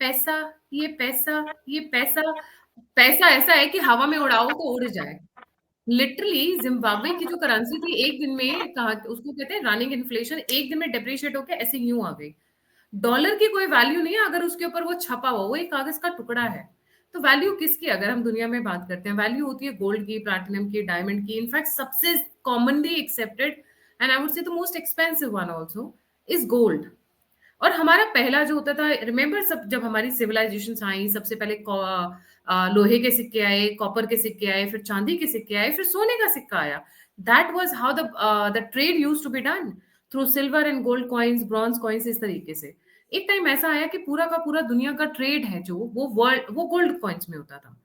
पैसा, ये पैसा, ये पैसा, पैसा ऐसा है कि हवा में उड़ाओ तो उड़ जाए। लिटरली जिम्बाब्वे की जो करेंसी थी एक दिन में, कहा उसको कहते हैं रनिंग इन्फ्लेशन, एक दिन में डेप्रिशिएट होकर ऐसे यूं आ गई। डॉलर की कोई वैल्यू नहीं है अगर उसके ऊपर वो छपा हुआ, वो एक कागज का टुकड़ा है। तो वैल्यू किसकी, अगर हम दुनिया में बात करते हैं, वैल्यू होती है गोल्ड की, प्लैटिनम की, डायमंड की। इनफैक्ट सबसे commonly accepted and I would say the most expensive one also is gold. और हमारा पहला जो होता था, रिमेम्बर, सब जब हमारी सिविलाइजेशन आई, सबसे पहले लोहे के सिक्के आए, कॉपर के सिक्के आए, फिर चांदी के सिक्के आए, फिर सोने का सिक्का आया। That was how the trade used to be done, through silver and gold coins, bronze coins, इस तरीके से। एक टाइम ऐसा आया कि पूरा का पूरा दुनिया का ट्रेड है जो वो गोल्ड कॉइन्स में होता था।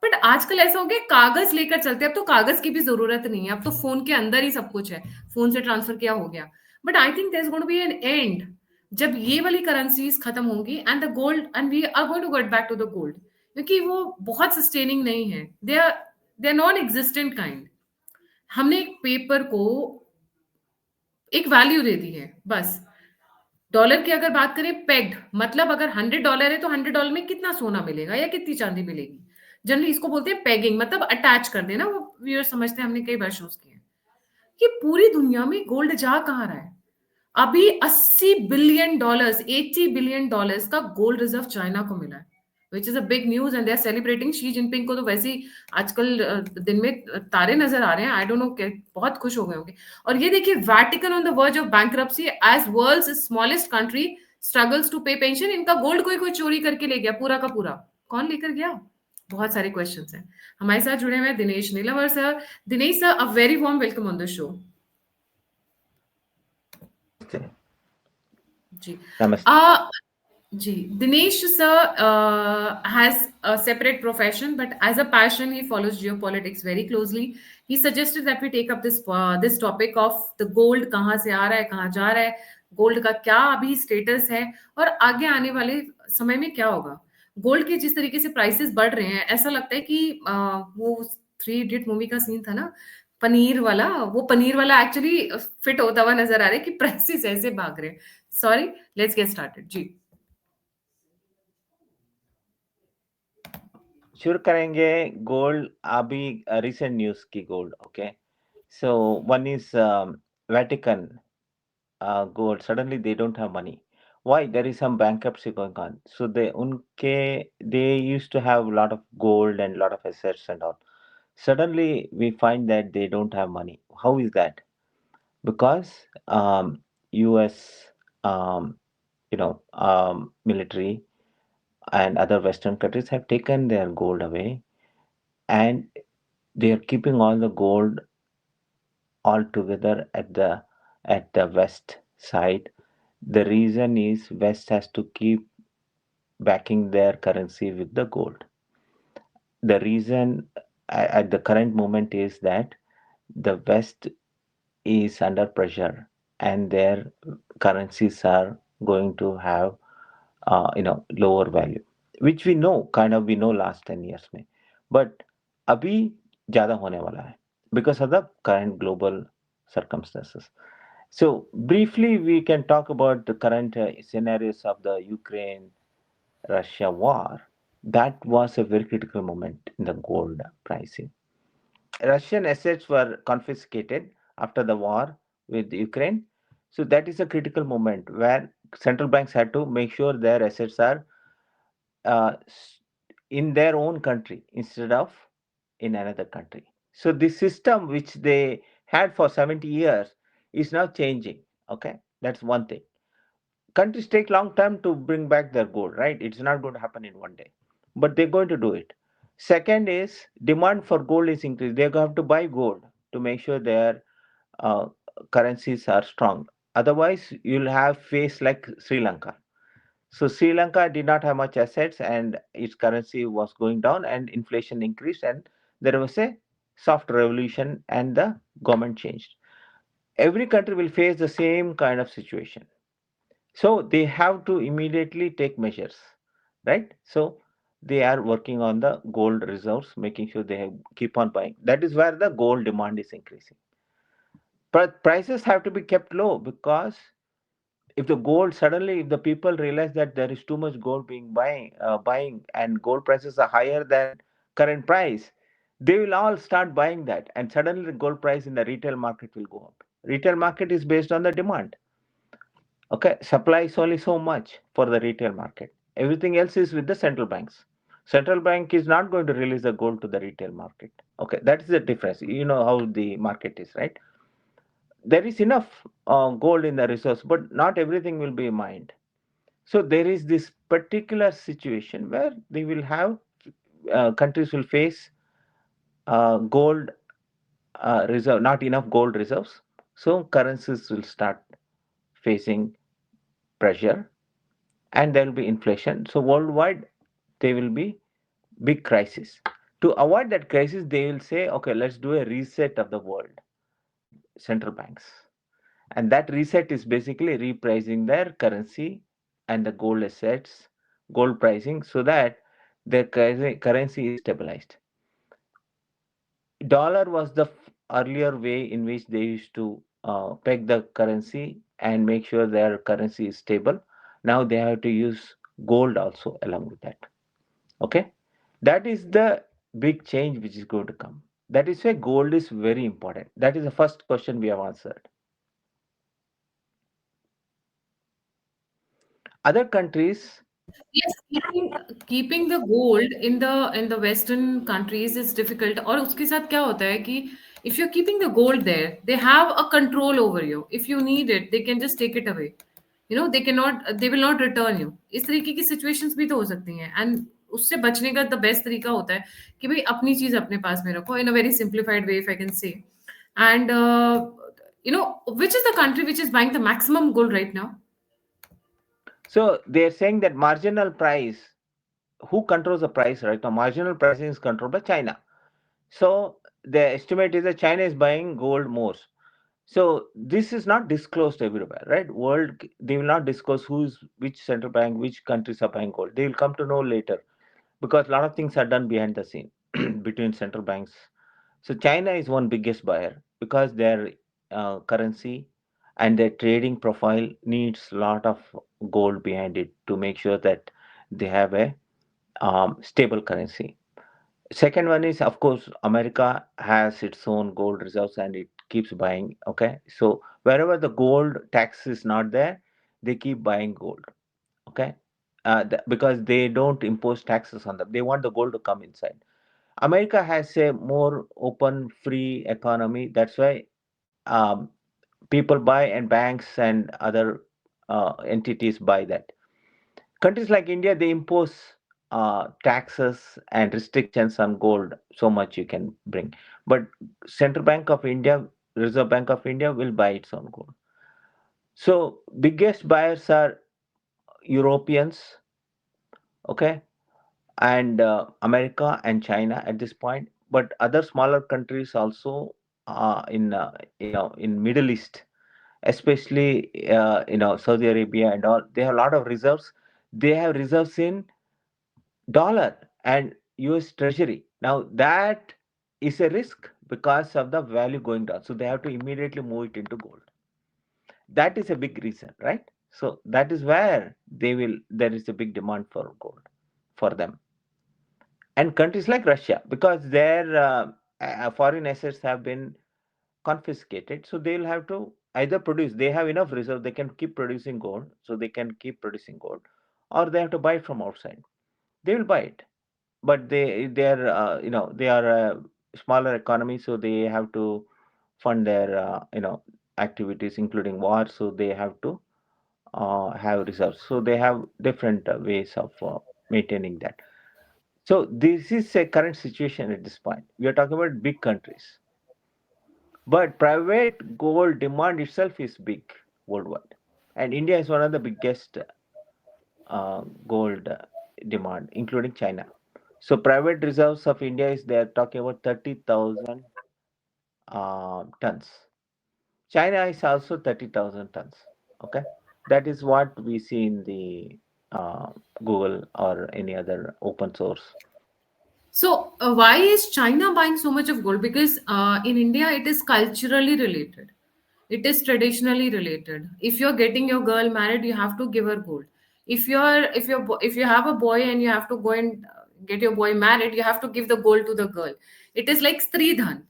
बट आजकल ऐसा हो गया कागज लेकर चलते हैं, अब तो कागज की भी जरूरत नहीं है, अब तो फोन के अंदर ही सब कुछ है, फोन से ट्रांसफर किया हो गया। But I think there is going to be an end जब ये वाली करेंसीज खत्म होंगी and the gold, and we are going to get back to the gold, क्योंकि वो बहुत सस्टेनिंग नहीं है, they are non existent kind. हमने एक पेपर को एक वैल्यू दे दी है बस। डॉलर की अगर बात करें, पेग्ड, मतलब अगर $100 है तो $100 में कितना सोना मिलेगा या कितनी चांदी मिलेगी। जनरली इसको बोलते हैं पेगिंग, मतलब अटैच कर देना, वो व्यूअर समझते हैं, हमने कई बार शोज किए हैं। कि पूरी दुनिया में गोल्ड जा कहाँ रहा है। अभी $80 बिलियन, $80 बिलियन का गोल्ड रिजर्व चाइना को मिला है, which is a big news, and they are celebrating. Xi Jinping को तो वैसे ही आजकल दिन में तारे नजर आ रहे हैं, आई डोंट नो, बहुत खुश हो गए होंगे। और ये देखिए, Vatican on the verge of bankruptcy as world's smallest country struggles to pay pension. इनका गोल्ड कोई कोई चोरी करके ले गया पूरा का पूरा, कौन लेकर गया? बहुत सारे क्वेश्चंस हैं। हमारे साथ जुड़े हुए हैं Dinesh Nilavar sir. Dinesh sir, a very warm welcome on the show. जी। Namaste. जी, Dinesh sir has a separate profession, but as a passion, he follows geopolitics very closely. He suggested that we take up this topic of the gold, कहाँ से आ रहा है, कहाँ जा रहा है, गोल्ड का क्या अभी स्टेटस है, और आगे आने वाले समय में क्या होगा। गोल्ड के जिस तरीके से प्राइसेस बढ़ रहे हैं, ऐसा लगता है कि वो थ्री इडियट मूवी का सीन था ना, पनीर वाला, वो पनीर वाला एक्चुअली फिट होता हुआ नजर आ रहा है कि प्राइसेस ऐसे भाग रहे हैं। सॉरी, लेट्स गेट स्टार्टेड जी। शुरू करेंगे गोल्ड अभी रिसेंट न्यूज़ की gold okay so one is Vatican gold suddenly they don't have money why there is some bankruptcy going on so they used to have a lot of gold and a lot of assets and all suddenly we find that they don't have money how is that because US um, military and other western countries have taken their gold away and they are keeping all the gold all together at the west side. The reason is west has to keep backing their currency with the gold. The reason at the current moment is that the west is under pressure and their currencies are going to have lower value which we know last 10 years में but अभी ज़्यादा होने वाला है because of the current global circumstances. So briefly we can talk about the current scenarios of the Ukraine Russia war. That was a very critical moment in the gold pricing. Russian assets were confiscated after the war with Ukraine. So that is a critical moment where central banks had to make sure their assets are uh, in their own country instead of in another country. So this system which they had for 70 years is now changing. Okay, that's one thing. Countries take long time to bring back their gold, right? It's not going to happen in one day, but they're going to do it. Second is demand for gold is increased. They have to buy gold to make sure their uh, currencies are strong. Otherwise, you'll have face like Sri Lanka. So Sri Lanka did not have much assets and its currency was going down and inflation increased and there was a soft revolution and the government changed. Every country will face the same kind of situation. So they have to immediately take measures, right? So they are working on the gold reserves, making sure they keep on buying. That is where the gold demand is increasing. But prices have to be kept low because If the gold suddenly, if the people realize that there is too much gold being buying, and gold prices are higher than current price, they will all start buying that, and suddenly the gold price in the retail market will go up. Retail market is based on the demand. Okay, supply is only so much for the retail market. Everything else is with the central banks. Central bank is not going to release the gold to the retail market. Okay, that is the difference. You know how the market is, right? There is enough gold in the resource, but not everything will be mined. So there is this particular situation where they will have countries will face gold reserve, not enough gold reserves. So currencies will start facing pressure, and there will be inflation. So worldwide, there will be big crisis. To avoid that crisis, they will say, okay, let's do a reset of the world, central banks. And that reset is basically repricing their currency and the gold assets, gold pricing, so that their currency is stabilized. Dollar was the earlier way in which they used to peg the currency and make sure their currency is stable. Now they have to use gold also along with that. Okay, that is the big change which is going to come. That is why gold is very important. That is the first question we have answered. Other countries. Yes, keeping the gold in the Western countries is difficult. और उसके साथ क्या होता है कि if you're keeping the gold there, they have a control over you. If you need it, they can just take it away. You know, they will not return you. इस तरीके की situations भी तो हो सकती हैं. And उससे बचने का the best तरीका होता है कि भाई अपनी चीज अपने पास में रखो in a very simplified way, if I can say. And you know, which is the country which is buying the maximum gold right now? So they are saying that marginal price, who controls the price right now? Marginal pricing is controlled by China. So the estimate is that China is buying gold more. So this is not disclosed everywhere, right? World, they will not disclose who's which central bank, which countries are buying gold. They will come to know later, because a lot of things are done behind the scene between central banks. So China is one biggest buyer because their currency and their trading profile needs a lot of gold behind it to make sure that they have a stable currency. Second one is, of course, America has its own gold reserves and it keeps buying. Okay, so wherever the gold tax is not there, they keep buying gold. Okay, because they don't impose taxes on them. They want the gold to come inside. America has a more open, free economy. That's why um, people buy, and banks and other entities buy that. Countries like India, they impose taxes and restrictions on gold. So much you can bring, but Central Bank of India, Reserve Bank of India, will buy its own gold. So biggest buyers are Europeans, okay, and America and China at this point. But other smaller countries also in in Middle East, especially Saudi Arabia and all, they have a lot of reserves. They have reserves in dollar and US Treasury. Now that is a risk because of the value going down. So they have to immediately move it into gold. That is a big reason, right? So that is where there is a big demand for gold for them. And countries like Russia, because their foreign assets have been confiscated, so they'll have to either produce. They have enough reserve; they can keep producing gold, so they can keep producing gold, or they have to buy it from outside. They will buy it, but they are they are a smaller economy, so they have to fund their activities, including war. So they have to have reserves. So they have different ways of maintaining that. So this is a current situation at this point. We are talking about big countries, but private gold demand itself is big worldwide, and India is one of the biggest gold demand, including China. So private reserves of India is they are talking about 30,000 tons. China is also 30,000 tons. Okay, that is what we see in the Google or any other open source. So, why is China buying so much of gold? Because in India, it is culturally related. It is traditionally related. If you're getting your girl married, you have to give her gold. If you have a boy and you have to go and get your boy married, you have to give the gold to the girl. It is like stridhan.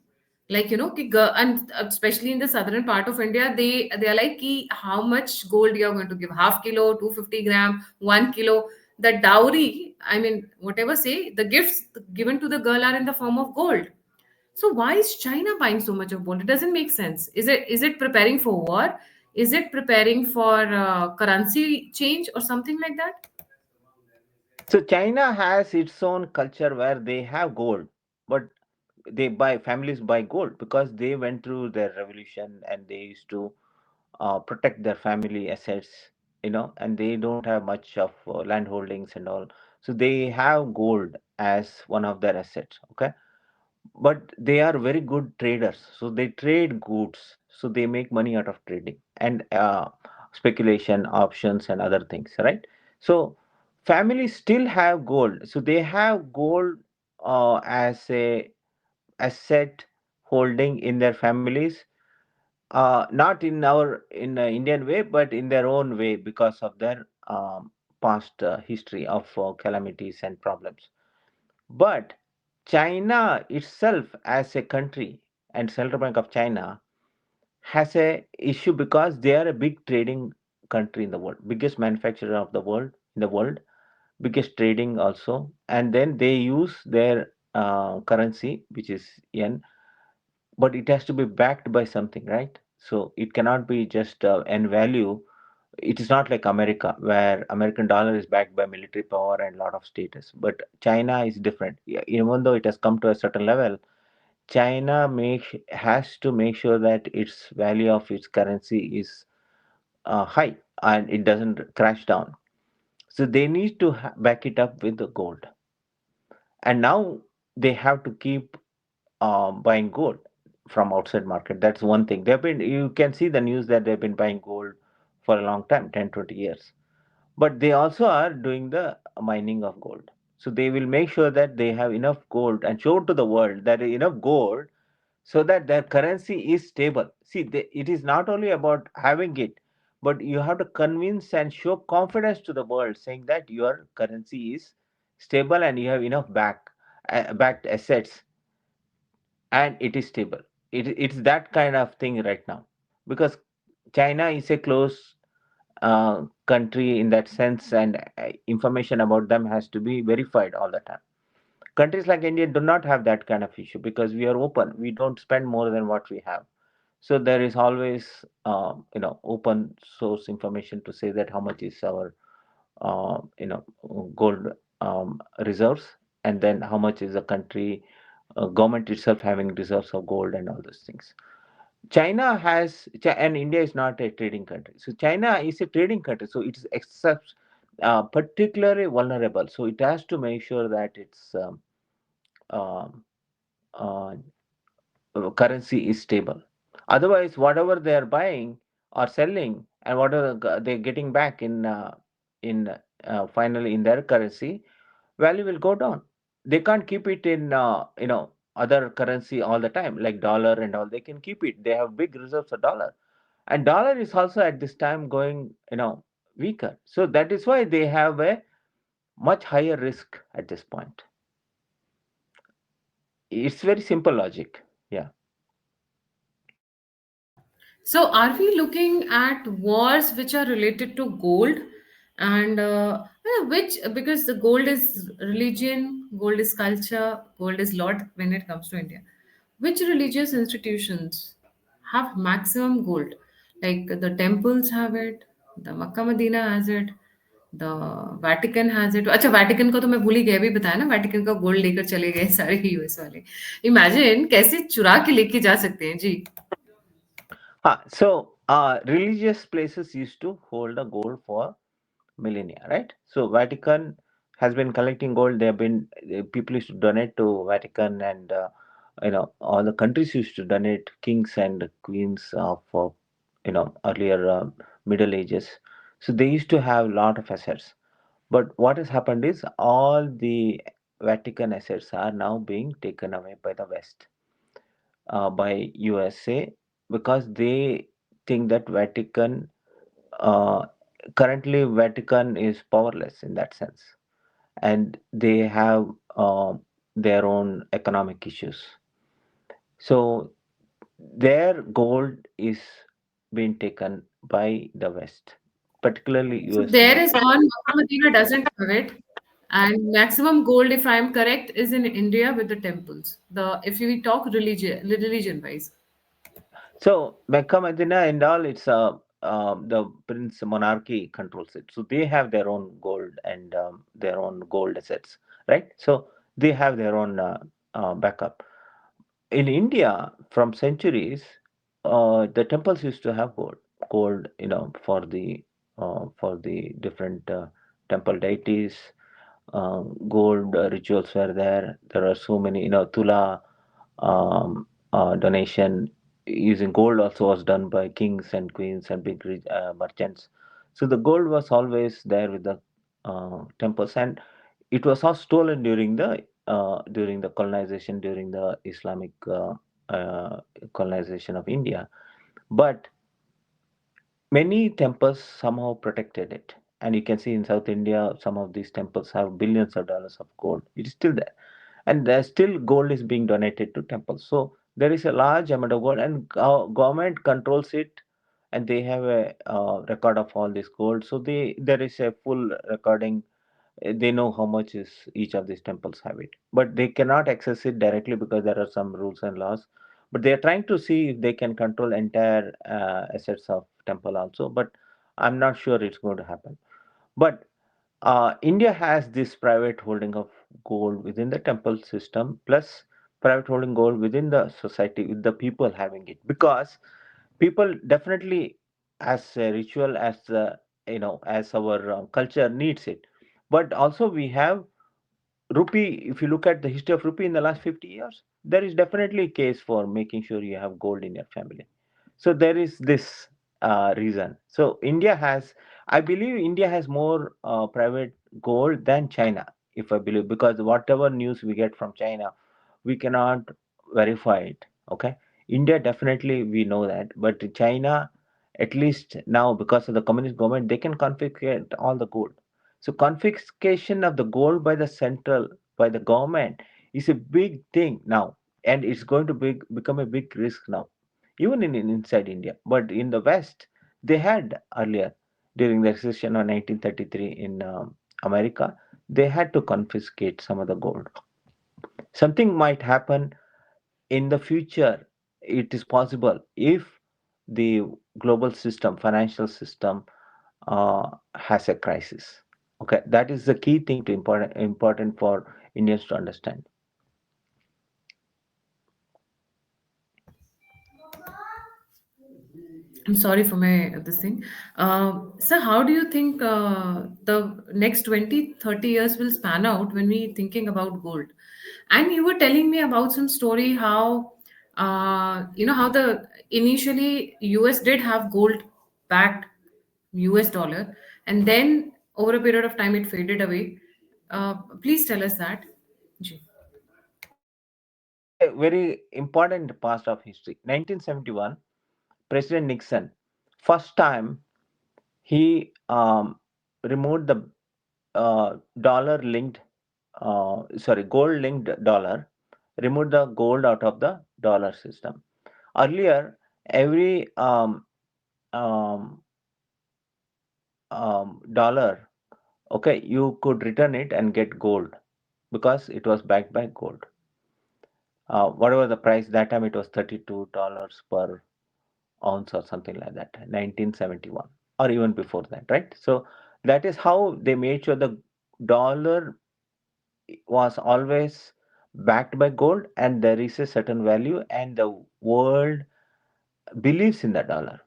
Like, ki girl, and especially in the southern part of India, they are like, ki, how much gold you are going to give? Half kilo, 250 gram, 1 kilo. The dowry, I mean, whatever say, the gifts given to the girl are in the form of gold. So why is China buying so much of gold? It doesn't make sense. Is it preparing for war? Is it preparing for currency change or something like that? So China has its own culture where they have gold, but they buy families buy gold because they went through their revolution and they used to protect their family assets, and they don't have much of land holdings and all. So they have gold as one of their assets. Okay, but they are very good traders, so they trade goods, so they make money out of trading and speculation options and other things, right? So families still have gold, so they have gold as a asset holding in their families, not in our in Indian way, but in their own way because of their past history of calamities and problems. But China itself as a country and Central Bank of China has a issue because they are a big trading country in the world, biggest manufacturer of the world in the world, biggest trading also, and then they use their currency, which is yen, but it has to be backed by something, right? So it cannot be just n value. It is not like America, where American dollar is backed by military power and a lot of status. But China is different. Yeah, even though it has come to a certain level, China has to make sure that its value of its currency is high and it doesn't crash down. So they need to back it up with the gold. And now they have to keep buying gold from outside market. That's one thing. You can see the news that they've been buying gold for a long time, 10, 20 years. But they also are doing the mining of gold. So they will make sure that they have enough gold and show to the world that enough gold so that their currency is stable. See, it is not only about having it, but you have to convince and show confidence to the world saying that your currency is stable and you have enough backed assets and it is stable. It's that kind of thing right now because China is a close country in that sense, and information about them has to be verified all the time. Countries like India do not have that kind of issue because we are open. We don't spend more than what we have. So there is always, open source information to say that how much is our, gold reserves, and then how much is the country government itself having reserves of gold and all those things. And India is not a trading country. So China is a trading country. So it is particularly vulnerable. So it has to make sure that its um, uh, currency is stable. Otherwise, whatever they are buying or selling and whatever they're getting back in finally in their currency, value will go down. They can't keep it in other currency all the time like dollar and all. They can keep it. They have big reserves of dollar, and dollar is also at this time going weaker. So that is why they have a much higher risk at this point. It's very simple logic. Yeah. So, are we looking at wars which are related to gold, and which, because the gold is religion, gold is culture, gold is lot when it comes to India. Which religious institutions have maximum gold? Like the temples have it, the Mecca Medina has it, the Vatican has it. अच्छा, Vatican का तो मैं भूल ही गया, अभी बताया ना, Vatican का गोल्ड लेकर चले गए सारे यूएस वाले. इमेजिन कैसे चुरा के लेके जा सकते हैं जी. So religious places used to hold the gold for millennia, right? So Vatican has been collecting gold. They have been people used to donate to Vatican, and all the countries used to donate kings and queens of earlier Middle Ages. So they used to have a lot of assets. But what has happened is all the Vatican assets are now being taken away by the West, by USA, because they think that uh, currently Vatican is powerless in that sense, and they have their own economic issues. So their gold is being taken by the West, particularly So US there more. is one, Makka Medina doesn't have it. And maximum gold, if I'm correct, is in India with the temples. The if we talk religion wise. So Mecca, Medina, and all, it's the Prince monarchy controls it. So they have their own gold and their own gold assets, right? So they have their own backup. In India, from centuries, the temples used to have gold, for the different temple deities. Gold rituals were there. There are so many, Tula donation using gold also was done by kings and queens and big merchants. So the gold was always there with the temples, and it was all stolen during the colonization, during the Islamic uh, colonization of India. But many temples somehow protected it, and you can see in South India some of these temples have billions of dollars of gold. It is still there, and there's still gold is being donated to temples. So there is a large amount of gold, and government controls it, and they have a record of all this gold. So there is a full recording. They know how much is each of these temples have it, but they cannot access it directly because there are some rules and laws. But they are trying to see if they can control entire assets of temple also, but I'm not sure it's going to happen. But India has this private holding of gold within the temple system, plus private holding gold within the society, with the people having it, because people definitely, as a ritual, as as our culture needs it. But also we have rupee. If you look at the history of rupee in the last 50 years, there is definitely a case for making sure you have gold in your family. So there is this reason. So I believe India has more private gold than China, if I believe, because whatever news we get from China, we cannot verify it. Okay, India definitely we know that, but China, at least now because of the communist government, they can confiscate all the gold. So confiscation of the gold by the central, by the government, is a big thing now, and it's going to become a big risk now, even inside India. But in the West, they had earlier, during the recession of 1933 in America, they had to confiscate some of the gold. Something might happen in the future. It is possible if the global system, financial system, has a crisis. Okay, that is the key thing to important for Indians to understand. I'm sorry for my this thing. So how do you think the next 20, 30 years will span out when we thinking about gold? And you were telling me about some story how how the initially US did have gold backed US dollar, and then over a period of time it faded away. Please tell us that. Ji. This is a very important past of history. 1971, President Nixon, first time he removed the gold linked dollar, removed the gold out of the dollar system. Earlier, every um, dollar, okay, you could return it and get gold because it was backed by gold. Whatever the price that time, it was $32 per ounce or something like that, 1971, or even before that, right? So that is how they made sure the dollar was always backed by gold, and there is a certain value, and the world believes in the dollar.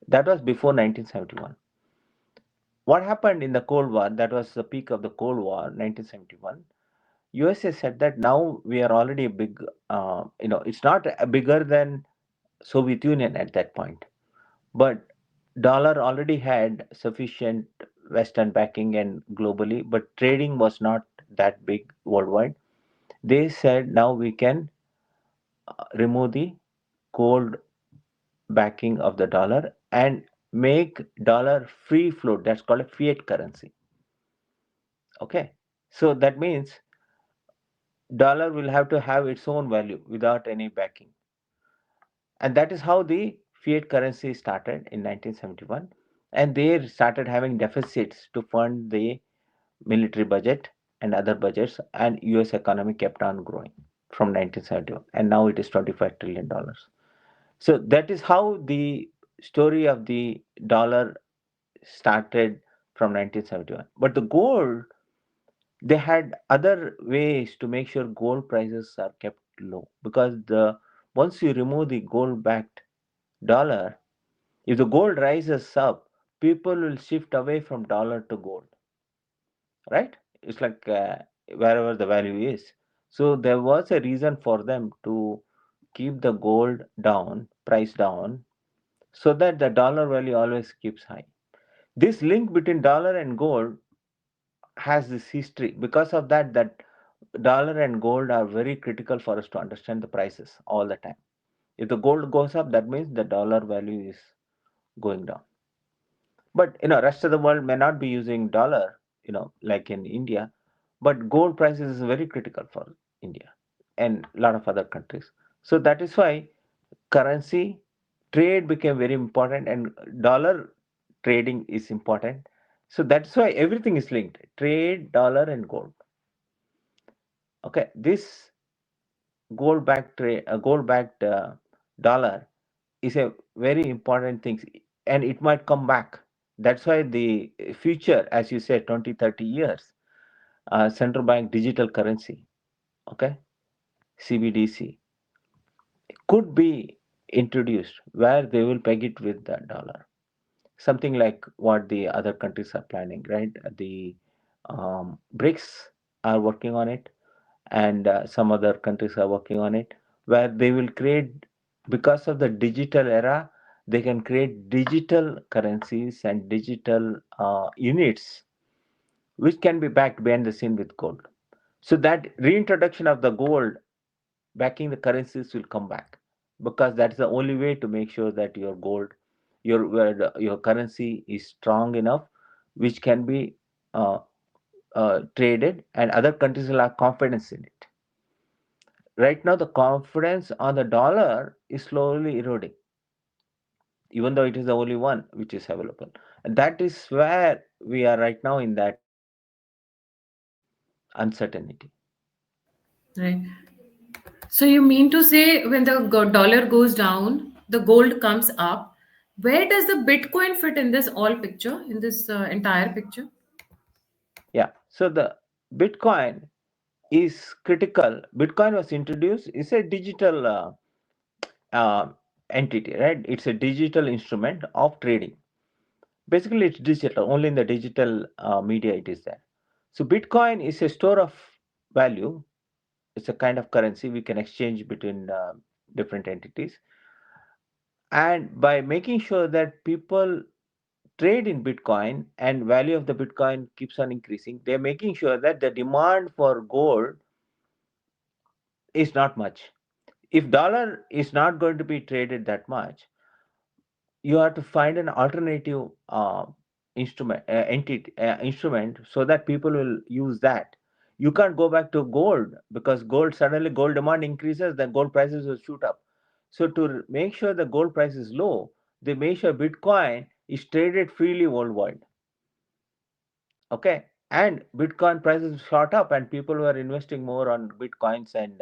That was before 1971. What happened in the Cold War? That was the peak of the Cold War, 1971. USA said that now we are already a big, it's not bigger than Soviet Union at that point, but dollar already had sufficient Western backing and globally, but trading was not that big worldwide. They said now we can remove the gold backing of the dollar, and make dollar free float. That's called a fiat currency. Okay, so that means dollar will have to have its own value without any backing, and that is how the fiat currency started in 1971. And they started having deficits to fund the military budget and other budgets, and US economy kept on growing from 1971, and now it is $25 trillion. So that is how the story of the dollar started from 1971. But the gold, they had other ways to make sure gold prices are kept low, because the once you remove the gold backed dollar, if the gold rises up, people will shift away from dollar to gold, right? It's like wherever the value is. So there was a reason for them to keep the gold down, price down, so that the dollar value always keeps high. This link between dollar and gold has this history. Because of that, that dollar and gold are very critical for us to understand the prices all the time. If the gold goes up, that means the dollar value is going down. But rest of the world may not be using dollar, like in India, but gold prices is very critical for India and a lot of other countries. So that is why currency trade became very important, and dollar trading is important. So that's why everything is linked: trade, dollar, and gold. Okay, this gold backed dollar is a very important thing, and it might come back. That's why the future, as you said, 20, 30 years, central bank digital currency, okay, CBDC, could be introduced where they will peg it with the dollar. Something like what the other countries are planning, right? The BRICS are working on it, and some other countries are working on it, where they will create, because of the digital era, they can create digital currencies and digital units which can be backed behind the scene with gold. So that reintroduction of the gold backing the currencies will come back, because that's the only way to make sure that your gold, your currency is strong enough, which can be uh, traded, and other countries will have confidence in it. Right now, the confidence on the dollar is slowly eroding, even though it is the only one which is available. And that is where we are right now, in that uncertainty. Right. So you mean to say when the dollar goes down, the gold comes up. Where does the Bitcoin fit in this all picture, in this entire picture? Yeah. So the Bitcoin is critical. Bitcoin was introduced, it's a digital uh, entity, right? It's a digital instrument of trading. Basically, it's digital. Only in the digital media it is there. So Bitcoin is a store of value. It's a kind of currency we can exchange between different entities. And by making sure that people trade in Bitcoin and value of the Bitcoin keeps on increasing, they're making sure that the demand for gold is not much. If dollar is not going to be traded that much, you have to find an alternative instrument, so that people will use that. You can't go back to gold, because gold demand increases, then gold prices will shoot up. So to make sure the gold price is low, they make sure Bitcoin is traded freely worldwide. Okay, and Bitcoin prices shot up, and people were investing more on Bitcoins, and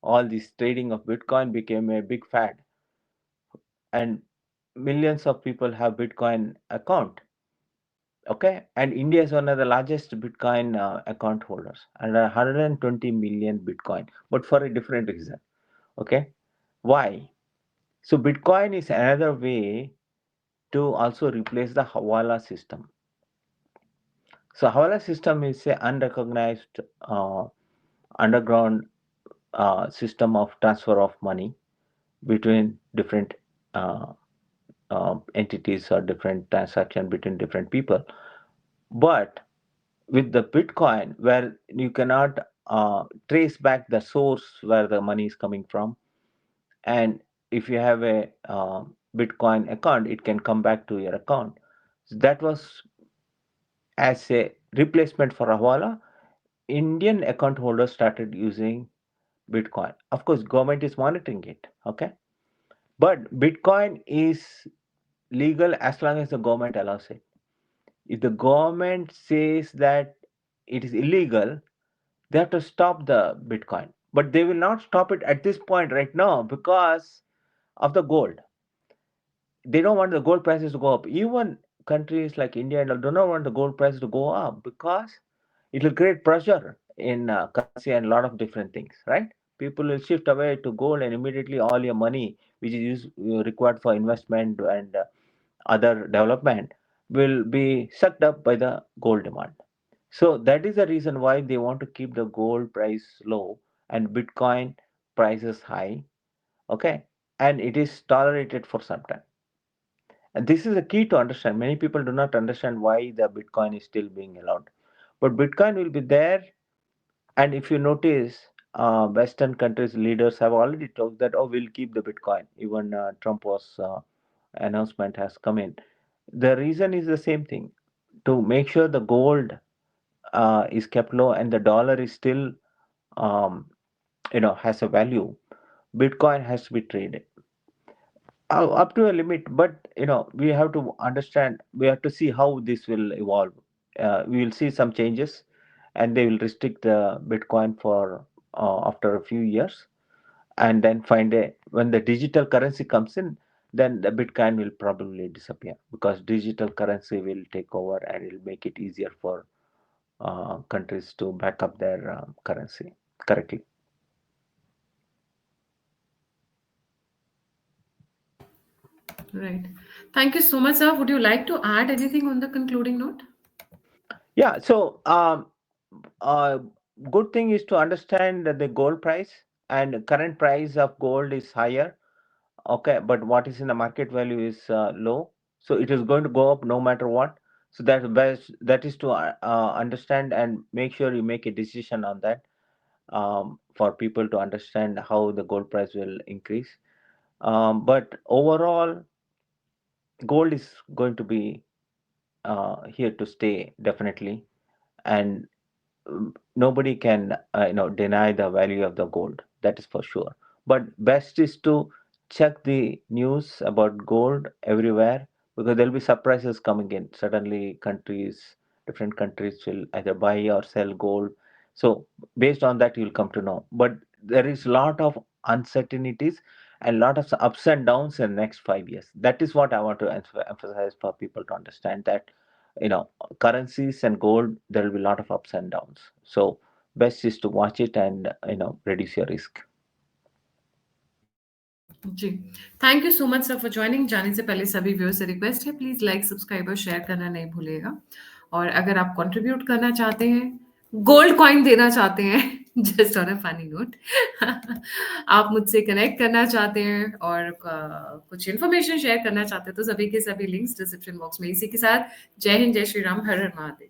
all this trading of Bitcoin became a big fad, and millions of people have Bitcoin account. Okay, and India is one of the largest Bitcoin account holders, and 120 million Bitcoin, but for a different reason. Okay, why? So Bitcoin is another way to also replace the Hawala system. So Hawala system is a unrecognized underground system of transfer of money between different uh, entities, or different transaction between different people. But with the Bitcoin, where you cannot trace back the source where the money is coming from, and if you have a Bitcoin account, it can come back to your account. So that was as a replacement for Hawala. Indian account holders started using Bitcoin. Of course, government is monitoring it. Okay, but Bitcoin is legal as long as the government allows it. If the government says that it is illegal, they have to stop the Bitcoin. But they will not stop it at this point right now because of the gold. They don't want the gold prices to go up. Even countries like India and all do not want the gold price to go up because it will create pressure in currency and a lot of different things, right? People will shift away to gold, and immediately all your money, which is required for investment and other development, will be sucked up by the gold demand. So that is the reason why they want to keep the gold price low and Bitcoin prices high. Okay, and it is tolerated for some time. And this is a key to understand. Many people do not understand why the Bitcoin is still being allowed. But Bitcoin will be there. And if you notice, Western countries' leaders have already told that, oh, we'll keep the Bitcoin. Even Trump was announcement has come in. The reason is the same thing, to make sure the gold is kept low and the dollar is still, um, has a value. Bitcoin has to be traded up to a limit, but we have to understand, we have to see how this will evolve. We will see some changes, and they will restrict the Bitcoin for after a few years, and then find a when the digital currency comes in, then the Bitcoin will probably disappear because digital currency will take over and it will make it easier for countries to back up their currency correctly. Right. Thank you so much, sir. Would you like to add anything on the concluding note? Yeah, so uh, good thing is to understand that the gold price and current price of gold is higher. Okay, but what is in the market value is low, so it is going to go up no matter what. So that best, that is to understand and make sure you make a decision on that, for people to understand how the gold price will increase. But overall, gold is going to be here to stay definitely, and nobody can deny the value of the gold, that is for sure. But best is to check the news about gold everywhere, because there'll be surprises coming in. Suddenly different countries will either buy or sell gold. So based on that you'll come to know, but there is a lot of uncertainties and lot of ups and downs in the next 5 years. That is what I want to emphasize for people to understand, that you know currencies and gold, there will be a lot of ups and downs. So best is to watch it and reduce your risk. जी, thank you so much sir for joining. जाने से पहले सभी viewers से request है, please like, subscribe और share करना नहीं भूलिएगा। और अगर आप कंट्रीब्यूट करना चाहते हैं, गोल्ड कॉइन देना चाहते हैं just on a funny note आप मुझसे कनेक्ट करना चाहते हैं और कुछ इन्फॉर्मेशन शेयर करना चाहते हैं, तो सभी के सभी लिंक्स डिस्क्रिप्शन बॉक्स में। इसी के साथ जय हिंद, जय श्री राम, हर हर महादेव।